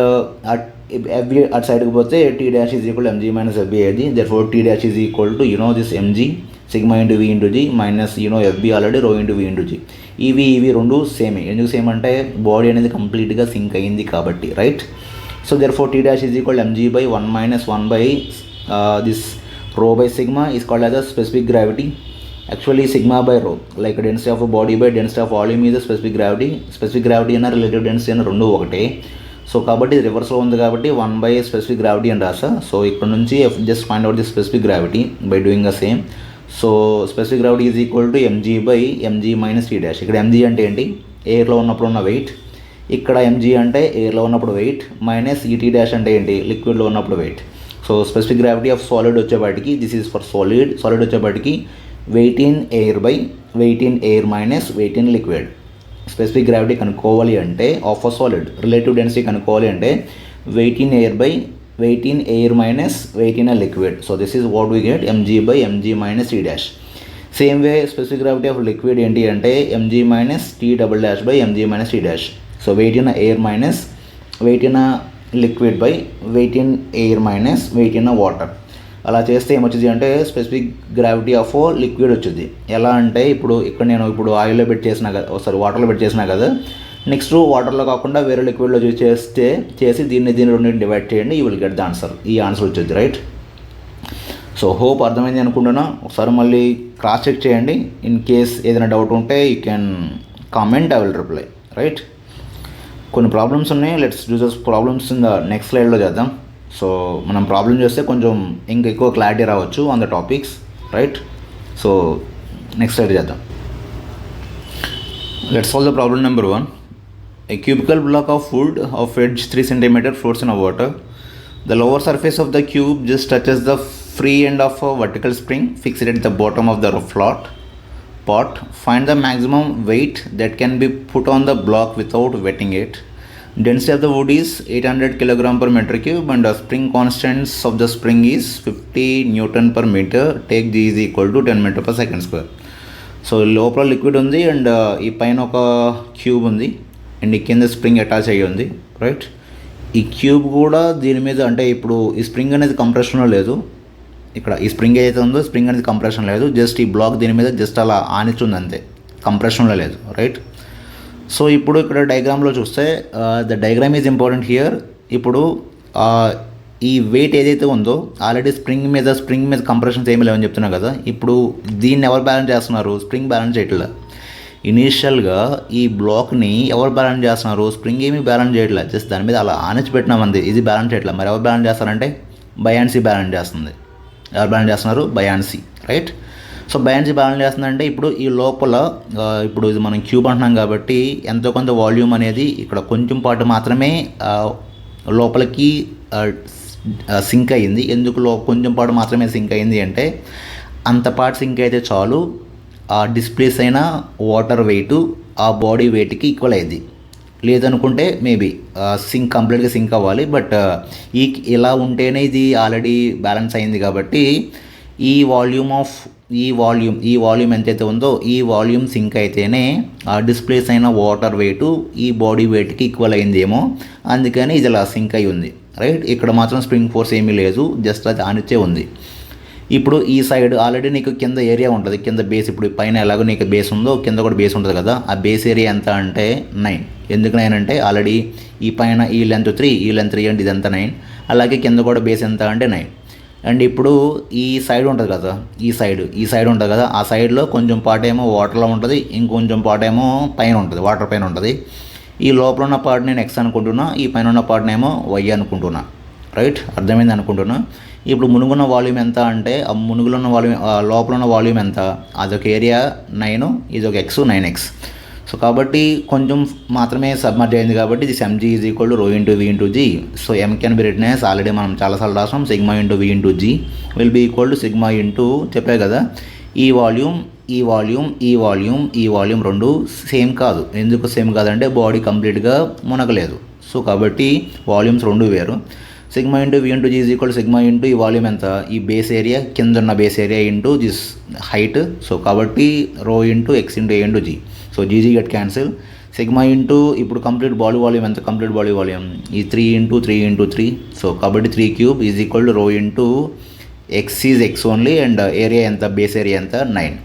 F B అటు సైడ్కి పోతే T dash is equal M G minus F B అయ్యేది. Therefore T dash is equal to this M G sigma into V into G minus F B already rho into V into G. ఇవి రెండు సేమే. ఎందుకు same అంటే body అనేది కంప్లీట్గా సింక్ అయ్యింది కాబట్టి, right. So therefore T dash is equal mg by 1 minus 1 by this rho by sigma is called as a specific gravity. Actually sigma by rho, like density of a body by density of volume is a specific gravity. Specific gravity and relative density and రెండు ఒకటే. So కాబట్టి రివర్స్లో ఉంది కాబట్టి 1 by specific gravity అని రాసా. So ఇక్కడ నుంచి just find out the specific gravity by doing the same. So specific gravity is equal to mg minus T dash. ఇక్కడ mg అంటే ఏంటి, ఎయిర్లో ఉన్నప్పుడు ఉన్న వెయిట్. ఇక్కడ ఎంజీ అంటే ఎయిర్లో ఉన్నప్పుడు వెయిట్, మైనస్ ఈటీ డాష్ అంటే ఏంటి, లిక్విడ్లో ఉన్నప్పుడు weight. So specific gravity of solid వచ్చేపాటికి దిస్ ఈజ్ ఫర్ సాలిడ్ వచ్చేపాటికి weight in air by weight in air minus weight in liquid. Specific gravity కనుక్కోవాలి అంటే of a solid, relative density కనుక్కోవాలి అంటే weight in air by weight in air minus weight in a liquid. So this is what we get MG by MG minus T dash. Same way specific gravity of liquid ఏంటి అంటే MG minus T double dash by MG minus T dash. So weight in air minus weight in a liquid by weight in air minus weight in a water. అలా చేస్తే ఏమొచ్చింది అంటే specific gravity of liquid వచ్చింది. ఎలా అంటే ఇప్పుడు ఇక్కడ నేను ఇప్పుడు ఆయిల్లో పెట్టేసిన కదా, వాటర్లో పెట్టేసినా కదా, నెక్స్ట్ వాటర్లో కాకుండా వేరే లిక్విడ్లో చేసి దీన్ని రెండింటిని డివైడ్ చేయండి, you will get the answer. ఈ ఆన్సర్ వచ్చింది, రైట్. సో హోప్ అర్థమైంది అనుకుంటున్నా. ఒకసారి మళ్ళీ క్రాస్ చెక్ చేయండి. ఇన్ కేస్ ఏదైనా డౌట్ ఉంటే you can comment, I will reply, right. కొన్ని ప్రాబ్లమ్స్ ఉన్నాయి, let's do those problems in the next స్లైడ్లో చేద్దాం. సో మనం ప్రాబ్లమ్ చేస్తే కొంచెం ఇంకా ఎక్కువ క్లారిటీ రావచ్చు on the topics, right. So next slide చేద్దాం. Let's solve the problem number 1. A cubical block of wood of edge 3 cm floats in a water. The lower surface of the cube just touches the free end of a vertical spring fixed at the bottom of the pot. Find the maximum weight that can be put on the block without wetting it. Density of the wood is 800 kg per meter cube and the spring constants of the spring is 50 Newton per meter. Take G is equal to 10 meter per second square. So లోపల liquid ఉంది and ఈ పైన ఒక cube ఉంది and ఈ కింద spring attach అయ్యి ఉంది, రైట్. ఈ క్యూబ్ కూడా దీని మీద అంటే ఇప్పుడు ఈ స్ప్రింగ్ అనేది కంప్రెషన్లో లేదు, ఇక్కడ ఈ స్ప్రింగ్ ఏదైతే ఉందో స్ప్రింగ్ అనేది కంప్రెషన్ లేదు, జస్ట్ ఈ బ్లాక్ దీని మీద జస్ట్ అలా ఆనిస్తుంది అంతే, కంప్రెషన్లో లేదు, రైట్. సో ఇప్పుడు ఇక్కడ డయాగ్రామ్లో చూస్తే the diagram is important here. ఇప్పుడు ఈ వెయిట్ ఏదైతే ఉందో ఆల్రెడీ స్ప్రింగ్ మీద కంప్రెషన్స్ ఏమీ లేవని చెప్తున్నా కదా. ఇప్పుడు దీన్ని ఎవరు బ్యాలెన్స్ చేస్తున్నారు, స్ప్రింగ్ బ్యాలెన్స్ చేయట్లేదు. ఇనీషియల్గా ఈ బ్లాక్ని ఎవరు బ్యాలెన్స్ చేస్తున్నారు, స్ప్రింగ్ ఏమీ బ్యాలెన్స్ చేయట్లేదు, జస్ట్ దాని మీద అలా ఆనిచి పెట్టినామంది, ఇది బ్యాలెన్స్ చేయట్లేదు. మరి ఎవరు బ్యాలెన్స్ చేస్తారంటే బయాన్సీ బ్యాలెన్స్ చేస్తుంది. ఎవరు బ్యాలెన్స్ చేస్తున్నారు, buoyancy, right. So buoyancy balance చేస్తుందంటే ఇప్పుడు ఈ లోపల ఇప్పుడు ఇది మనం క్యూబ్ అంటున్నాం కాబట్టి ఎంతో కొంత వాల్యూమ్ అనేది ఇక్కడ కొంచెం పాటు మాత్రమే లోపలికి సింక్ అయ్యింది. ఎందుకు కొంచెం పాటు మాత్రమే సింక్ అయ్యింది అంటే అంత పాటు సింక్ అయితే చాలు ఆ డిస్ప్లేస్ అయిన వాటర్ వెయిట్ ఆ బాడీ వెయిట్కి ఈక్వల్ అయ్యింది. లేదనుకుంటే మేబీ సింక్ కంప్లీట్గా సింక్ అవ్వాలి. బట్ ఇలా ఉంటేనే ఇది ఆల్రెడీ బ్యాలెన్స్ అయింది కాబట్టి ఈ వాల్యూమ్ ఎంతైతే ఉందో ఈ వాల్యూమ్ సింక్ అయితేనే ఆ డిస్ప్లేస్ అయిన వాటర్ వెయిట్ ఈ బాడీ వెయిట్కి ఈక్వల్ అయిందేమో, అందుకని ఇది ఇలా సింక్ అయి ఉంది. రైట్, ఇక్కడ మాత్రం స్ప్రింగ్ ఫోర్స్ ఏమీ లేదు, జస్ట్ అది ఆనిచ్చే ఉంది. ఇప్పుడు ఈ సైడ్ ఆల్రెడీ నీకు కింద ఏరియా ఉంటుంది, కింద బేస్. ఇప్పుడు పైన ఎలాగో నీకు బేస్ ఉందో కింద కూడా బేస్ ఉంటుంది కదా, ఆ బేస్ ఏరియా ఎంత అంటే 9. ఎందుకు 9 అంటే ఆల్రెడీ ఈ పైన ఈ లెంత్ 3, ఈ లెంత్ 3 అంటే ఇదంతా 9. అలాగే కింద కూడా బేస్ ఎంత అంటే 9. అండ్ ఇప్పుడు ఈ సైడ్ ఉంటుంది కదా, ఈ సైడ్ ఉంటుంది కదా, ఆ సైడ్లో కొంచెం పార్ట్ ఏమో వాటర్లో ఉంటుంది, ఇంకొంచెం పార్ట్ ఏమో పైన ఉంటుంది, వాటర్ పైన ఉంటుంది. ఈ లోపల ఉన్న పార్ట్ నేను X అనుకుంటున్నా, ఈ పైన ఉన్న పార్ట్నేమో Y అనుకుంటున్నా. రైట్, అర్థమైంది అనుకుంటున్నా. ఇప్పుడు మునుగున్న వాల్యూమ్ ఎంత అంటే ఆ మునుగులో ఉన్న వాల్యూమ్, లోపల ఉన్న వాల్యూమ్ ఎంత, అదొక ఏరియా 9, ఇది ఒక X 9x. సో కాబట్టి కొంచెం మాత్రమే సబ్మర్జ్ అయింది కాబట్టి ఇది mg is equal to rho into v into g. So m can be written as, already మనం చాలాసార్లు రాసాం, sigma into v into g will be equal to sigma into, చెప్పే కదా ఈ వాల్యూమ్ రెండు సేమ్ కాదు. ఎందుకు సేమ్ కాదంటే బాడీ కంప్లీట్గా మునగలేదు. సో కాబట్టి వాల్యూమ్స్ రెండు వేరు. Sigma into v into g is equal sigma into ఈ వాల్యూమ్ ఎంత, ఈ బేస్ ఏరియా, కింద ఉన్న base area into this height. So కాబట్టి rho into x into a into g. So GG get cancel. Sigma into ఇప్పుడు complete body volume ఎంత, complete body volume ఈ 3 into 3 into 3. So కాబట్టి 3 cube is equal to rho into x is x only, and area ఎంత, base area ఎంత 9.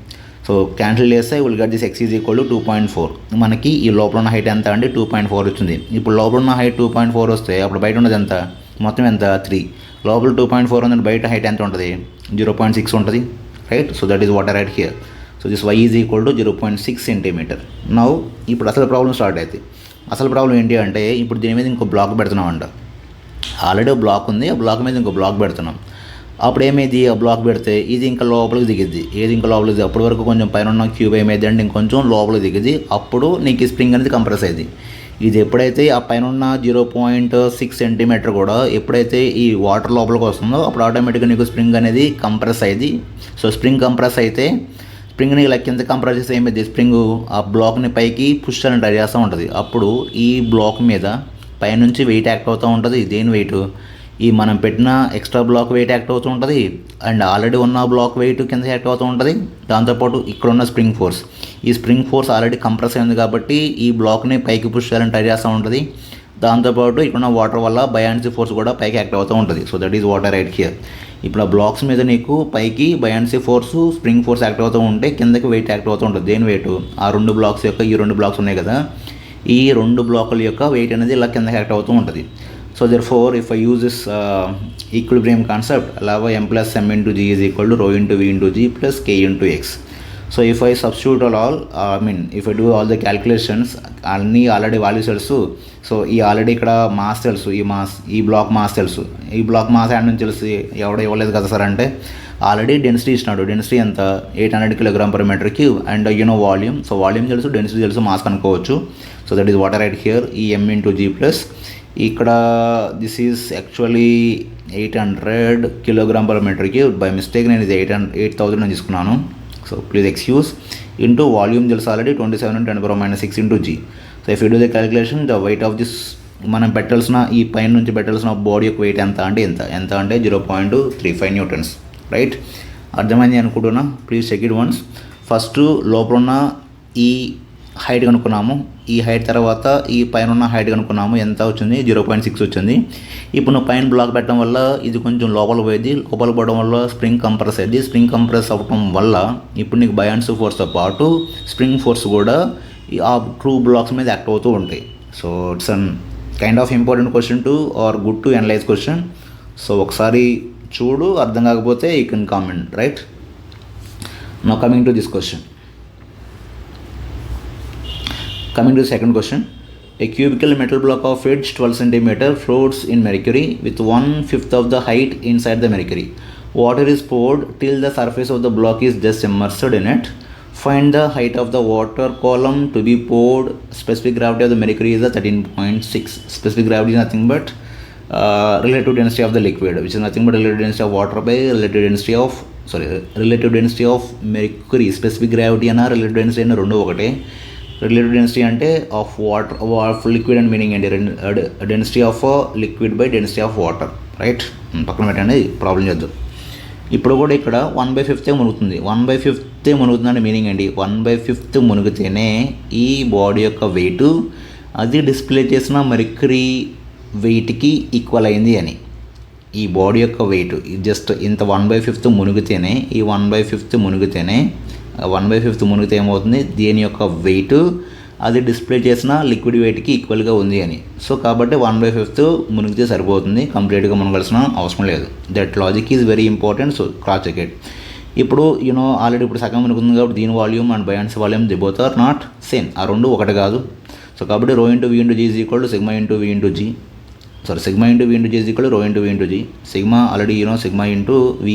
So cancel చేస్తే will get this x is equal to 2.4. మనకి ఈ లోపల ఉన్న హైట్ ఎంత అంటే 2.4 వచ్చింది. ఇప్పుడు లోపల ఉన్న హైట్ 2.4 వస్తే అప్పుడు బయట ఉన్నది ఎంత, మొత్తం ఎంత 3. లోపల 2.4 ఉందంటే బయట హైట్ ఎంత ఉంటుంది, 0.6 ఉంటుంది. Right, so that is what I write here. So this y is equal to 0.6 centimetre. Now ఇప్పుడు అసలు ప్రాబ్లం స్టార్ట్ అవుతుంది. అసలు ప్రాబ్లం ఏంటి అంటే ఇప్పుడు దీని మీద ఇంకో బ్లాక్ పెడుతున్నాం అంట. ఆల్రెడీ బ్లాక్ ఉంది, ఆ బ్లాక్ మీద ఇంకో బ్లాక్ పెడుతున్నాం. అప్పుడు ఏమైంది, ఆ బ్లాక్ పెడితే ఇది ఇంకా లోపలికి దిగిద్ది. ఏది ఇంకా లోపలికి దిగి, అప్పటి వరకు కొంచెం పైన ఉన్న క్యూబ్ ఏమైంది అంటే ఇంకొంచెం లోపలికి దిగిద్ది. అప్పుడు నీకు ఈ స్ప్రింగ్ అనేది కంప్రెస్ అయింది. ఇది ఎప్పుడైతే ఆ పైన ఉన్న 0.6 సెంటీమీటర్ కూడా ఎప్పుడైతే ఈ వాటర్ లోపలికి వస్తుందో అప్పుడు ఆటోమేటిక్గా నీకు స్ప్రింగ్ అనేది కంప్రెస్ అయ్యింది. సో స్ప్రింగ్ కంప్రెస్ అయితే స్ప్రింగ్ని ఇలా కింద కంప్రెస్ చేస్తే ఏమైంది, స్ప్రింగ్ ఆ బ్లాక్ని పైకి పుష్ అని ట్రై చేస్తూ ఉంటుంది. అప్పుడు ఈ బ్లాక్ మీద పైనుంచి వెయిట్ యాక్ట్ అవుతూ ఉంటుంది. దేని వెయిట్, ఈ మనం పెట్టిన ఎక్స్ట్రా బ్లాక్ వెయిట్ యాక్ట్ అవుతూ ఉంటుంది, అండ్ ఆల్రెడీ ఉన్న బ్లాక్ వెయిట్ కింద యాక్ట్ అవుతూ ఉంటుంది. దాంతోపాటు ఇక్కడ ఉన్న స్ప్రింగ్ ఫోర్స్, ఈ స్ప్రింగ్ ఫోర్స్ ఆల్రెడీ కంప్రెస్ అయింది కాబట్టి ఈ బ్లాక్ని పైకి పుష్ చేయాలని ట్రై చేస్తూ ఉంటుంది. దాంతోపాటు ఇక్కడ ఉన్న వాటర్ వల్ల బయాన్సీ ఫోర్స్ కూడా పైకి యాక్ట్ అవుతూ ఉంటుంది. So that is what I write here. ఇప్పుడు ఆ బ్లాక్స్ మీద నీకు పైకి buoyancy force, spring force act అవుతూ ఉంటే కిందకి వెయిట్ యాక్ట్ అవుతూ ఉంటుంది. దేని వెయిట్, ఆ రెండు బ్లాక్స్ యొక్క, ఈ రెండు బ్లాక్స్ ఉన్నాయి కదా, ఈ రెండు బ్లాకుల యొక్క వెయిట్ అనేది ఇలా కిందకి యాక్ట్ అవుతూ ఉంటుంది. So therefore if I use this equilibrium concept, allow m plus m into g is equal to rho into v into g plus k into x. So if I substitute if I do all the calculations, అన్నీ already values తెలుసు. So ఈ already ఇక్కడ mass తెలుసు, ఈ black mass తెలుసు. ఈ black mass add నుంచి తెలిసి ఎవడో ఇవ్వలేదు కదా సార్ అంటే ఆల్రెడీ డెన్సిటీ ఇచ్చినాడు. డెన్సిటీ ఎంత, 800 kg/m3, and volume. So volume తెలుసు, డెన్సిటీ తెలుసు, మాస్ కనుక్కోవచ్చు. So that is what I write here, ఈ m into g ప్లస్ ఇక్కడ this is actually 800 kg/m3. By mistake నేను ఇది 8,000 అని తీసుకున్నాను. So please excuse. Into volume తెలుసు already 27 × 10⁻⁶ into g. So if you do the calculation, the weight of this, మనం పెట్టాల్సిన ఈ పైన నుంచి పెట్టాల్సిన బాడీ యొక్క వెయిట్ ఎంత అంటే 0.35 న్యూటన్స్. రైట్, అర్థమైంది అనుకుంటున్నా. Please check it once. First లోపల ఉన్న ఈ హైట్ కనుక్కున్నాము, ఈ హైట్ తర్వాత ఈ పైన ఉన్న హైట్ కనుక్కున్నాము, ఎంత వచ్చింది, 0.6 వచ్చింది. ఇప్పుడు నువ్వు పైన బ్లాక్ పెట్టడం వల్ల ఇది కొంచెం లోపల పోయింది, లోపల పోవడం వల్ల స్ప్రింగ్ కంప్రెస్ అయ్యింది. స్ప్రింగ్ కంప్రెస్ అవ్వడం వల్ల ఇప్పుడు నీకు బయాన్సీ ఫోర్స్తో పాటు స్ప్రింగ్ ఫోర్స్ కూడా ఆ ట్రూ బ్లాక్స్ మీద యాక్ట్ అవుతూ ఉంటాయి. So it's an kind of important question to or good to analyse question. So ఒకసారి చూడు, అర్థం కాకపోతే you can comment. Right, now coming to this question. Coming to the second question, a cubical metal block of edge 12 cm floats in mercury with 1/5 of the height inside the mercury. Water is poured till the surface of the block is just immersed in it. Find the height of the water column to be poured. Specific gravity of the mercury is 13.6. Specific gravity is nothing but relative density of the liquid, which is nothing but relative density of water by relative density of mercury. Specific gravity and relative density రెండు ఒకటే. Relative density అంటే of water of liquid and meaning అండి density of liquid by density of water, right. పక్కన పెట్టండి, problem చేద్దాం. ఇప్పుడు కూడా ఇక్కడ 1/5 మునుగుతుంది. 1/5 మునుగుతుందంటే మీనింగ్ అండి 1/5 మునిగితేనే ఈ బాడీ యొక్క వెయిట్ అది డిస్ప్లే చేసిన మెర్క్యూరీ వెయిట్కి ఈక్వల్ అయింది అని. ఈ బాడీ యొక్క వెయిట్ జస్ట్ ఇంత 1/5 మునిగితేనే, ఈ 1/5 మునిగితేనే 1/5 మునిగితే ఏమవుతుంది, దీని యొక్క వెయిట్ అది డిస్ప్లే చేసిన లిక్విడ్ వెయిట్కి ఈక్వల్గా ఉంది అని. సో కాబట్టి 1/5 మునిగితే సరిపోతుంది, కంప్లీట్గా మునగాల్సిన అవసరం లేదు. That logic is very important. So cross check it. ఇప్పుడు ఆల్రెడీ ఇప్పుడు సగం మునుగుతుంది కాబట్టి దీని volume and buoyancy volume the both are not same. ఆ రెండు ఒకటి కాదు. సో కాబట్టి ρ into V into G is equal to sigma into V into G. Sorry, sigma into V into G is equal to ρ into V into G. Sigma already sigma into V.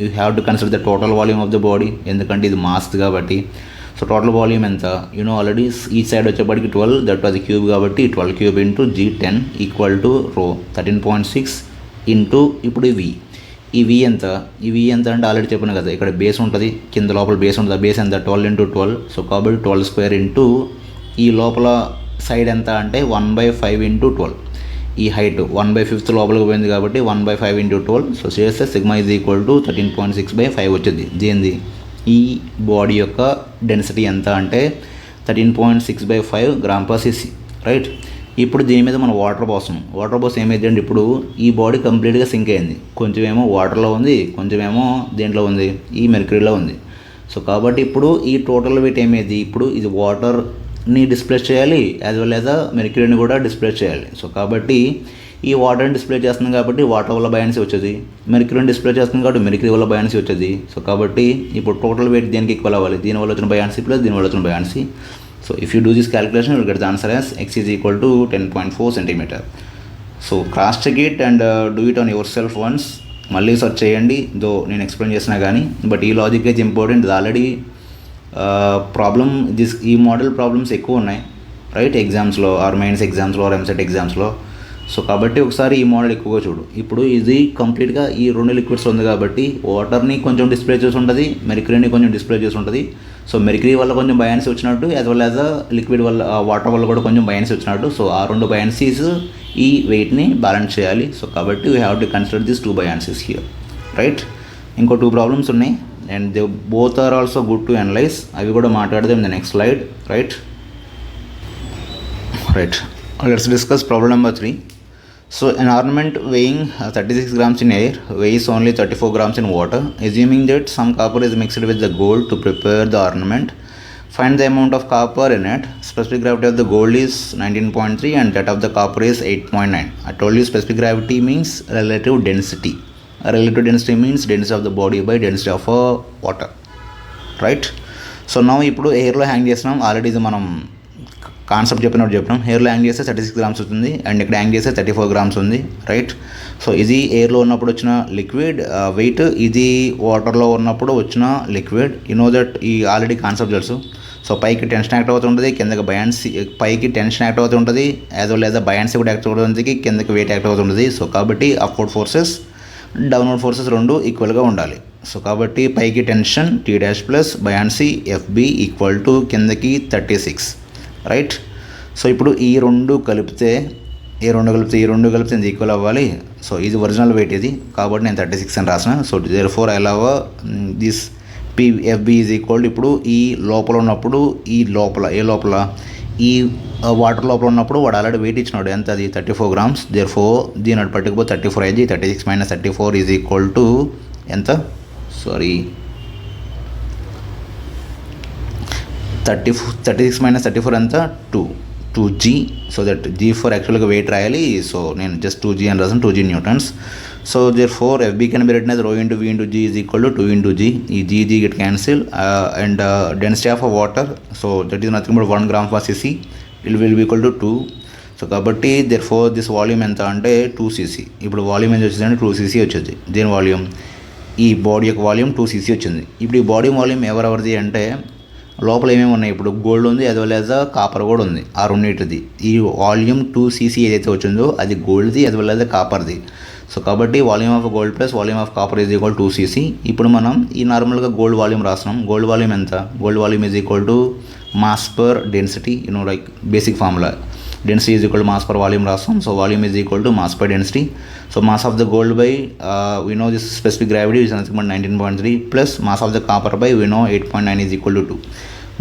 You have to consider the total volume of the body, ఎందుకంటే ఇది mass కాబట్టి. So total volume ఎంత already ఈ side వచ్చేప్పటికి 12, that was cube కాబట్టి 12 cube into G 10 equal to ρ 13.6 into ఇప్పుడు ఈ V ఎంత అంటే ఆల్రెడీ చెప్పాను కదా, ఇక్కడ బేస్ ఉంటుంది, కింద లోపల బేస్ ఉంటుంది. బేస్ ఎంత 12 ఇంటూ 12. సో కాబట్టి 12 స్క్వేర్ ఇంటూ ఈ లోపల సైడ్ ఎంత అంటే 1/5 ఇంటూ 12. ఈ హైట్ 1/5 లోపలికి పోయింది కాబట్టి 1/5 ఇంటూ 12. సో చేస్తే సిగ్మా ఈజ్ ఈక్వల్ టు 13.6/5 వచ్చింది. దీనిది ఈ బాడీ యొక్క డెన్సిటీ ఎంత అంటే 13.6/5 గ్రామ్ పర్ సిసి, రైట్. ఇప్పుడు దీని మీద మనం వాటర్ పోసం ఏమైంది అంటే ఇప్పుడు ఈ బాడీ కంప్లీట్గా సింక్ అయింది. కొంచెం ఏమో వాటర్లో ఉంది, కొంచెం ఏమో దేంట్లో ఉంది, ఈ మెర్క్యూరీలో ఉంది. సో కాబట్టి ఇప్పుడు ఈ టోటల్ వెయిట్ ఏమైంది, ఇప్పుడు ఇది వాటర్ని డిస్ప్లేస్ చేయాలి, యాజ్ వెల్ యాజ్ మెర్క్యూరీని కూడా డిస్ప్లేస్ చేయాలి. సో కాబట్టి ఈ వాటర్ని డిస్ప్లే చేస్తుంది కాబట్టి వాటర్ వల్ల బయాన్సీ వచ్చేది, మెర్క్యూరీని డిస్ప్లే చేస్తుంది కాబట్టి మెర్క్యూరీ వల్ల బయాన్సీ వచ్చేది. సో కాబట్టి ఇప్పుడు టోటల్ వెయిట్ దేనికి ఈక్వల్ అవ్వాలి, దీనివల్ల వచ్చిన బయాన్సీ ప్లస్ దీనివల్ల వచ్చిన buoyancy. So if you do this calculation you will get the answer as x is equal to 10.4 cm. So cross check it and do it on your self once. మళ్ళీ search చేయండి, though నేను explain చేసినా కానీ. But ఈ logic అయితే important. ఇది already problem ఈ model problems ఎక్కువ ఉన్నాయి, రైట్, ఎగ్జామ్స్లో ఆర్ మెయిన్స్ ఎగ్జామ్స్లో ఆర్ ఎంసెట్ ఎగ్జామ్స్లో. సో కాబట్టి ఒకసారి ఈ మోడల్ ఎక్కువగా చూడు. ఇప్పుడు ఇది కంప్లీట్గా ఈ రెండు లిక్విడ్స్ ఉంది కాబట్టి వాటర్ని కొంచెం డిస్ప్లే చేసి ఉంటుంది, మెర్క్యూరీని కొంచెం డిస్ప్లే చేసి ఉంటుంది. సో మెర్క్యూరీ వల్ల కొంచెం బయాన్సీ వచ్చినట్టు, యాజ్ వెల్ యాజ్ లిక్విడ్ వల్ల వాటర్ వల్ల కూడా కొంచెం బయాన్సీ వచ్చినట్టు. సో ఆ రెండు బయాన్సీస్ ఈ వెయిట్ని బ్యాలెన్స్ చేయాలి. సో కాబట్టి we have to consider this 2 buoyancies here, right. ఇంకో 2 ప్రాబ్లమ్స్ ఉన్నాయి and they both are also good to analyse. అవి కూడా మాట్లాడదాం in the next slide, right. Let's discuss problem number 3. So an ornament weighing 36 grams in air weighs only 34 grams in water. Assuming that some copper is mixed with the gold to prepare the ornament, find the amount of copper in it. Specific gravity of the gold is 19.3 and that of the copper is 8.9. I told you specific gravity means relative density. Relative density means density of the body by density of water, right. So now ఇప్పుడు ఎయిర్లో hang చేస్తున్నాం. Already ఇది మనం concept చెప్పినాం. ఎయిర్లో hang చేస్తే 36 grams అవుతుంది and ఇక్కడ hang చేస్తే 34 grams ఉంది, రైట్. సో ఇది ఎయిర్లో ఉన్నప్పుడు వచ్చిన లిక్విడ్ వెయిట్, ఇది వాటర్లో ఉన్నప్పుడు వచ్చిన లిక్విడ్. దట్ ఈ ఆల్రెడీ కాన్సెప్ట్ తెలుసు. సో పైకి టెన్షన్ యాక్ట్ అవుతుంటుంది, కిందకి బయాన్సీ, పైకి టెన్షన్ యాక్ట్ అవుతుంటుంది, యాజ్ వెల్ యాజ్ బయాన్సీ కూడా యాక్ట్ అవుతుంది, కిందకి వెయిట్ యాక్ట్ అవుతుంటుంది. సో కాబట్టి అప్వర్డ్ ఫోర్సెస్, డౌన్వర్డ్ ఫోర్సెస్ రెండు ఈక్వల్గా ఉండాలి. సో కాబట్టి పైకి tension T' plus buoyancy FB equal to కిందకి 36, రైట్. సో ఇప్పుడు ఈ రెండు కలిపితే ఈక్వల్ అవ్వాలి. సో ఇది ఒరిజినల్ వెయిట్ ఇది కాబట్టి నేను 36 అని రాసిన. So therefore I love this FB is equal. ఇప్పుడు ఈ లోపల ఉన్నప్పుడు ఈ వాటర్ లోపల ఉన్నప్పుడు వాడు ఆల్రెడీ వెయిట్ ఇచ్చినాడు, ఎంత అది 34 గ్రామ్స్. దేర్ఫోర్ దీని అటు పట్టుకుపోతే 34 అయ్యి 36 మైనస్ 34 ఈజ్ ఈక్వల్ టు ఎంత, 36 మైనస్ 34 ఎంత, 2G. సో దట్ G4 యాక్చువల్గా వెయిట్ రాయాలి. సో నేను జస్ట్ 2G అని రాసాను, 2G newtons. So therefore FB can be written as ρ into V into G is equal to 2 into G. ఈ G get cancel and density of water, so that is nothing but 1 gram per cc will be equal to 2. So కాబట్టి therefore this volume ఎంత అంటే 2 cc. ఇప్పుడు volume ఎంత వచ్చిందంటే 2 cc వచ్చింది. దీని volume, ఈ బాడీ యొక్క వాల్యూమ్ 2 cc వచ్చింది. ఇప్పుడు ఈ బాడీ వాల్యూమ్ ఎవరెవరిది అంటే లోపల ఏమేమి ఉన్నాయి, ఇప్పుడు గోల్డ్ ఉంది, యాజ్ వెల్ యాజ్ కాపర్ కూడా ఉంది, ఆ రెండింటిది. ఈ వాల్యూమ్ 2 cc ఏదైతే వచ్చిందో అది గోల్డ్ది యాజ్ వెల్ యాజ్ కాపర్ది. సో కాబట్టి volume of gold plus volume of copper is equal 2cc. ఇప్పుడు మనం ఈ నార్మల్గా గోల్డ్ వాల్యూమ్ రాస్తున్నాం. గోల్డ్ వాల్యూమ్ ఎంత? Gold volume is equal to mass per density, like basic formula. Density is equal to mass per volume రాస్తాం. So volume is equal to mass per density. So mass of the gold by we know this specific gravity is nothing but 19.3 plus mass of the copper by we no 8.9 is equal to 2.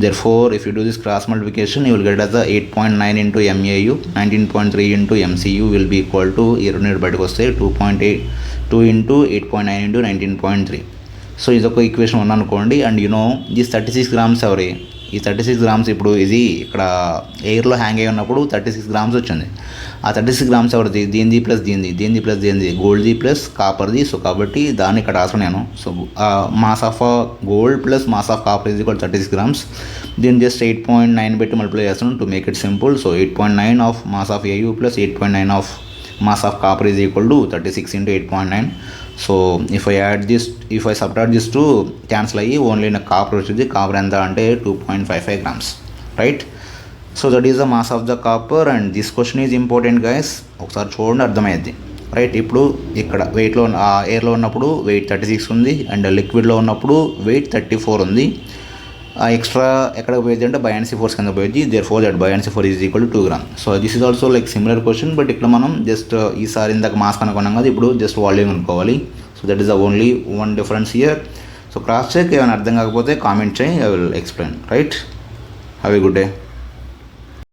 Therefore, if you do this cross multiplication, you will get as a 8.9 into MAU, 19.3 into MCU will be equal to 2.8 into 8.9 into 19.3. So ఇది ఒక equation ఉందనుకోండి. And this 36 grams ఎవరి? ఈ 36 grams ఇప్పుడు ఇది ఇక్కడ ఎయిర్లో hang అయి ఉన్నప్పుడు 36 గ్రామ్స్ వచ్చింది. ఆ 36 గ్రామ్స్ ఎవరిది? దీనిది ప్లస్ దీనిది గోల్డ్ది ప్లస్ కాపర్ది. సో కాబట్టి దాన్ని ఇక్కడ రాసాను నేను. So mass of gold plus mass of copper is equal 36 grams. దీన్ని జస్ట్ 8.9 పెట్టి మల్టిప్లై చేస్తాను to make it simple. So 8.9 of mass of AU plus 8.9 of mass of copper is equal to 36 into 8.9. So if I subtract this to cancel అయ్యి only నాకు copper వచ్చింది. Copper ఎంత అంటే 2.55 grams, right? So that is the mass of the copper. And this question is important guys. ఒకసారి చూడండి, అర్థమయ్యేది, right? ఇప్పుడు ఇక్కడ వెయిట్లో ఎయిర్లో ఉన్నప్పుడు వెయిట్ 36 ఉంది, అండ్ లిక్విడ్లో ఉన్నప్పుడు వెయిట్ 34 ఉంది. ఎక్స్ట్రా ఎక్కడ పోయేది అంటే బయాన్సీ ఫోర్స్ కింద పోయేది. Therefore that buoyancy force is equal to 2 grams. So this is also like similar question, but ఇక్కడ మనం జస్ట్ ఈసారి ఇందాక మాస్ కనుక్కున్నాం కదా, ఇప్పుడు జస్ట్ వాల్యూమ్ అనుకోవాలి. So that is the only one difference here. So cross check, ఏమైనా అర్థం కాకపోతే కామెంట్ చేయి, I will explain, right? Have a good day.